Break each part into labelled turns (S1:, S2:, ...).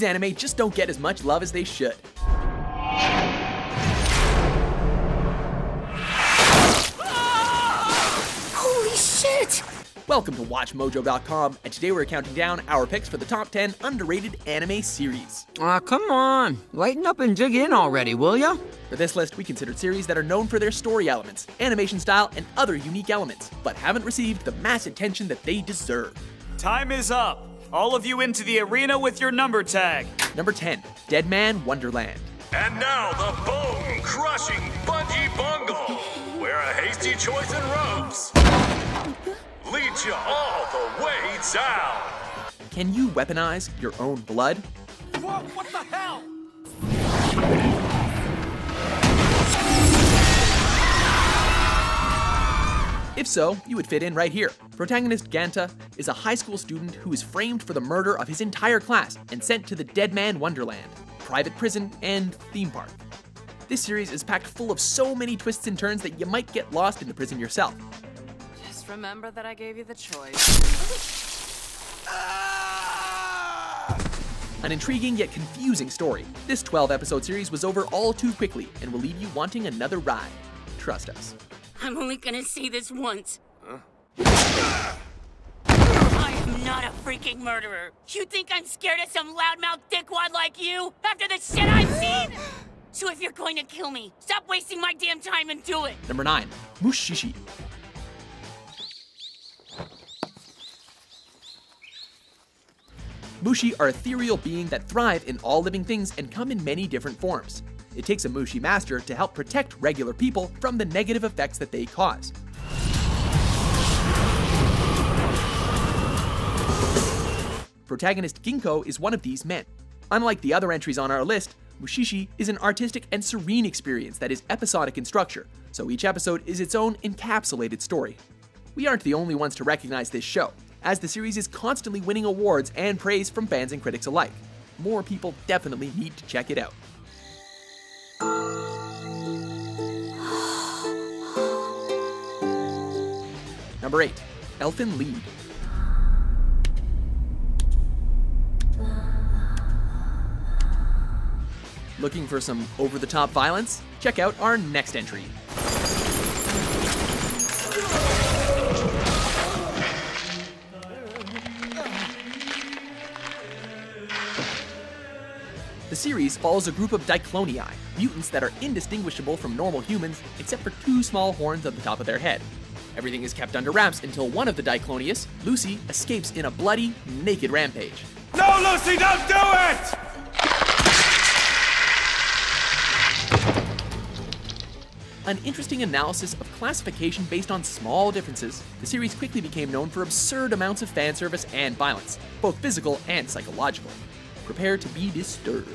S1: anime just don't get as much love as they should.
S2: Holy shit!
S1: Welcome to WatchMojo.com, and today we're counting down our picks for the top 10 underrated anime series.
S3: Aw, come on. Lighten up and dig in already, will ya?
S1: For this list, we considered series that are known for their story elements, animation style, and other unique elements, but haven't received the mass attention that they deserve.
S4: Time is up. All of you into the arena with your number tag.
S1: Number 10, Deadman Wonderland.
S5: And now the bone-crushing Bungee Bungle, where a hasty choice in ropes leads you all the way down.
S1: Can you weaponize your own blood?
S4: Whoa, what the hell?
S1: If so, you would fit in right here. Protagonist Ganta is a high school student who is framed for the murder of his entire class and sent to the Deadman Wonderland, private prison and theme park. This series is packed full of so many twists and turns that you might get lost in the prison yourself.
S6: Just remember that I gave you the choice.
S1: An intriguing yet confusing story. This 12-episode series was over all too quickly and will leave you wanting another ride. Trust us.
S2: I'm only gonna say this once. I am not a freaking murderer. You think I'm scared of some loudmouth dickwad like you after the shit I've seen? So if you're going to kill me, stop wasting my damn time and do it.
S1: Number 9, Mushishi. Mushi are ethereal beings that thrive in all living things and come in many different forms. It takes a Mushi master to help protect regular people from the negative effects that they cause. Protagonist Ginkgo is one of these men. Unlike the other entries on our list, Mushishi is an artistic and serene experience that is episodic in structure, so each episode is its own encapsulated story. We aren't the only ones to recognize this show, as the series is constantly winning awards and praise from fans and critics alike. More people definitely need to check it out. Number 8, Elfen Lied. Looking for some over-the-top violence? Check out our next entry. The series follows a group of Diclonii, mutants that are indistinguishable from normal humans except for 2 small horns at the top of their head. Everything is kept under wraps until one of the Diclonius, Lucy, escapes in a bloody, naked rampage.
S4: No, Lucy, don't do it!
S1: An interesting analysis of classification based on small differences, the series quickly became known for absurd amounts of fan service and violence, both physical and psychological. Prepare to be disturbed.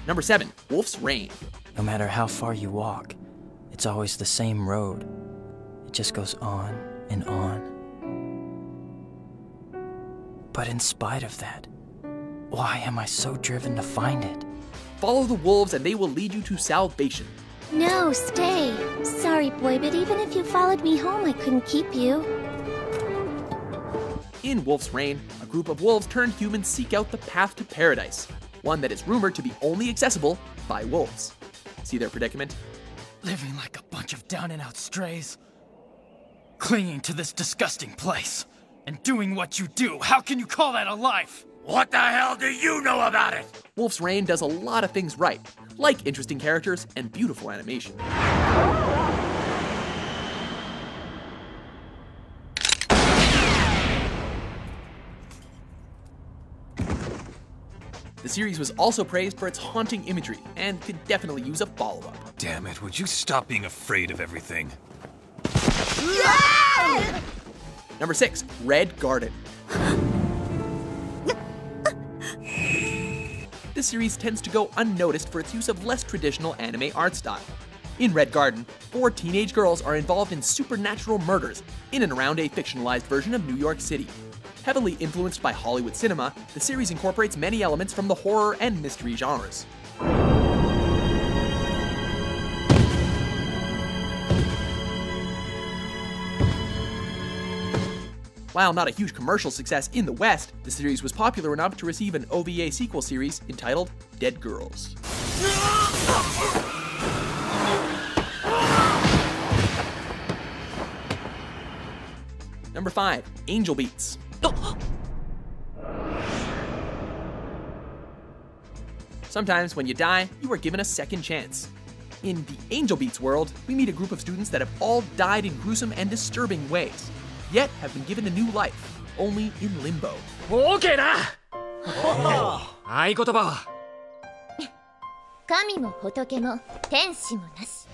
S1: Number 7, Wolf's Rain.
S7: No matter how far you walk, it's always the same road. It just goes on and on. But in spite of that, why am I so driven to find it?
S1: Follow the wolves and they will lead you to salvation.
S8: No, stay. Sorry, boy, but even if you followed me home, I couldn't keep you.
S1: In Wolf's Rain, a group of wolves turned humans seek out the path to paradise, one that is rumored to be only accessible by wolves. See their predicament?
S9: Living like a bunch of down-and-out strays. Clinging to this disgusting place. And doing what you do. How can you call that a life?
S5: What the hell do you know about it?
S1: Wolf's Rain does a lot of things right, like interesting characters and beautiful animation. The series was also praised for its haunting imagery and could definitely use a follow-up.
S5: Damn it, would you stop being afraid of everything?
S8: Yeah!
S1: Number 6, Red Garden. This series tends to go unnoticed for its use of less traditional anime art style. In Red Garden, 4 teenage girls are involved in supernatural murders in and around a fictionalized version of New York City. Heavily influenced by Hollywood cinema, the series incorporates many elements from the horror and mystery genres. While not a huge commercial success in the West, the series was popular enough to receive an OVA sequel series entitled Dead Girls. Number 5. Angel Beats. Sometimes when you die, you are given a second chance. In the Angel Beats world, we meet a group of students that have all died in gruesome and disturbing ways, yet have been given a new life, only in limbo.
S10: OK だ合言葉は
S8: 神も仏も天使もなし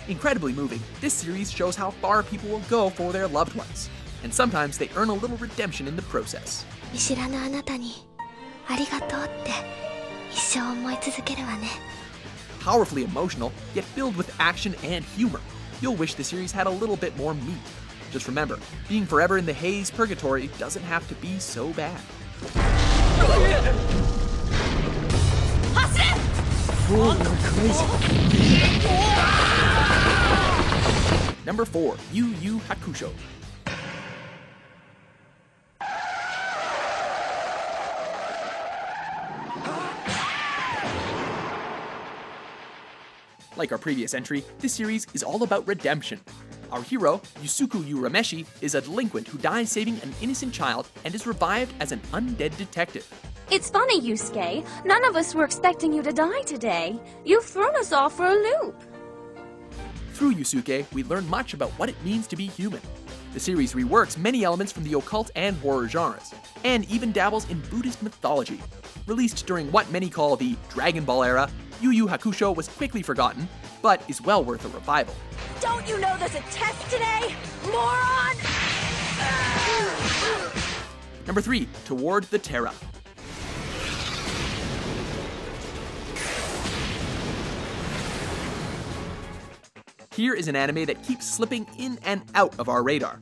S1: Incredibly moving, this series shows how far people will go for their loved ones, and sometimes they earn a little redemption in the process.
S8: 見知らぬあなたにありがとうって一生思い続けるわね
S1: Powerfully emotional, yet filled with action and humor. You'll wish the series had a little bit more meat. Just remember, being forever in the Haze Purgatory doesn't have to be so bad. Number 4. Yu Yu Hakusho. Like our previous entry, this series is all about redemption. Our hero, Yusuku Urameshi, is a delinquent who dies saving an innocent child and is revived as an undead detective.
S11: It's funny, Yusuke. None of us were expecting you to die today. You've thrown us off for a loop.
S1: Through Yusuke, we learn much about what it means to be human. The series reworks many elements from the occult and horror genres, and even dabbles in Buddhist mythology. Released during what many call the Dragon Ball era, Yu Yu Hakusho was quickly forgotten, but is well worth a revival.
S11: Don't you know there's a test today, moron?
S1: Number 3. Toward the Terra. Here is an anime that keeps slipping in and out of our radar.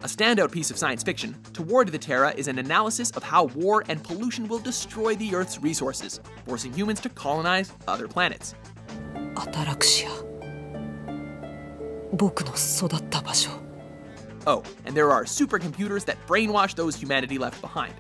S1: A standout piece of science fiction, Toward the Terra is an analysis of how war and pollution will destroy the Earth's resources, forcing humans to colonize other planets.
S12: アタラクシア僕の育った場所
S1: Oh, and there are supercomputers that brainwash those humanity left behind.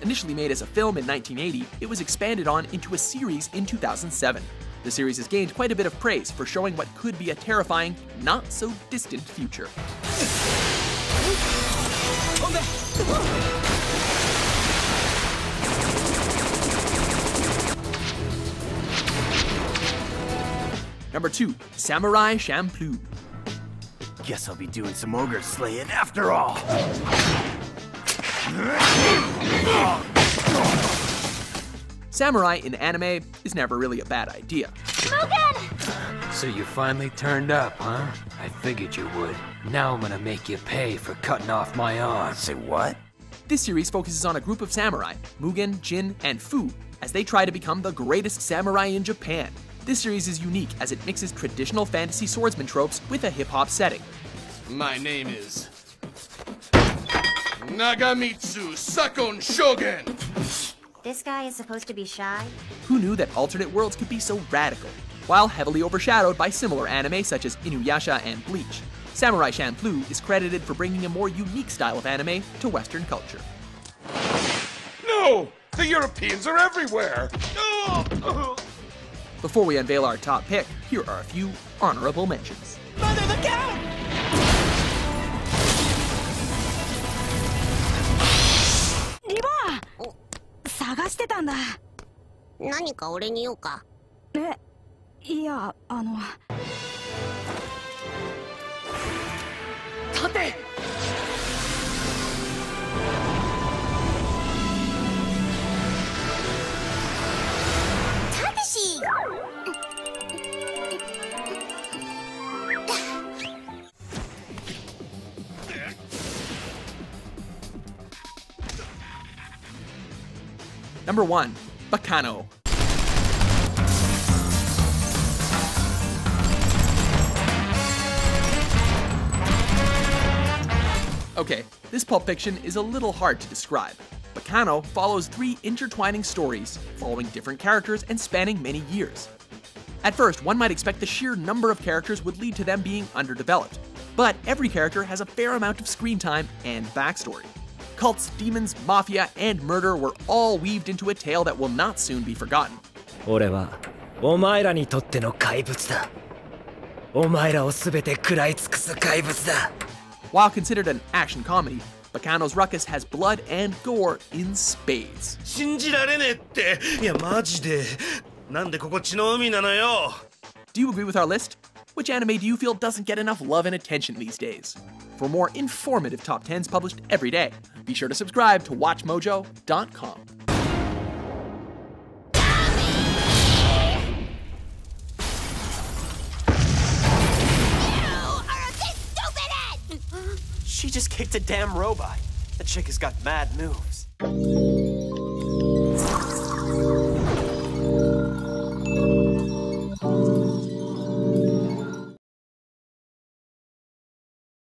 S1: Initially made as a film in 1980, it was expanded on into a series in 2007. The series has gained quite a bit of praise for showing what could be a terrifying, not-so-distant future. Number 2. Samurai Champloo.
S13: Guess I'll be doing some ogre slaying after all.
S1: Samurai in anime is never really a bad idea.
S14: Mugen! So you finally turned up, huh? I figured you would. Now I'm gonna make you pay for cutting off my arm.
S13: Say what?
S1: This series focuses on a group of samurai, Mugen, Jin, and Fu, as they try to become the greatest samurai in Japan. This series is unique as it mixes traditional fantasy swordsman tropes with a hip-hop setting.
S15: My name is Nagamitsu Sakon Shogun!
S16: This guy is supposed to be shy?
S1: Who knew that alternate worlds could be so radical? While heavily overshadowed by similar anime such as Inuyasha and Bleach, Samurai Champloo is credited for bringing a more unique style of anime to Western culture.
S15: No! The Europeans are everywhere!
S1: Before we unveil our top pick, here are a few honorable mentions.
S10: Mother, look out! Riva! 探してたんだ。
S16: 何か俺に言おうか。
S10: いや、
S1: 立て！
S16: たけし！
S1: Number 1. Baccano. Okay, this pulp fiction is a little hard to describe. Baccano follows 3 intertwining stories, following different characters and spanning many years. At first, one might expect the sheer number of characters would lead to them being underdeveloped, but every character has a fair amount of screen time and backstory. Cults, demons, mafia, and murder were all weaved into a tale that will not soon be forgotten.
S17: 俺はお前らにとっての怪物だ。お前らをすべて食らい尽くす怪物だ。
S1: While considered an action comedy, Baccano's Ruckus has blood and gore in spades.
S18: 信じられねえって。いやマジで。なんでここ血の海なのよ。
S1: Do you agree with our list? Which anime do you feel doesn't get enough love and attention these days? For more informative top 10s published every day, be sure to subscribe to WatchMojo.com.
S19: She just kicked a damn robot. That chick has got mad moves.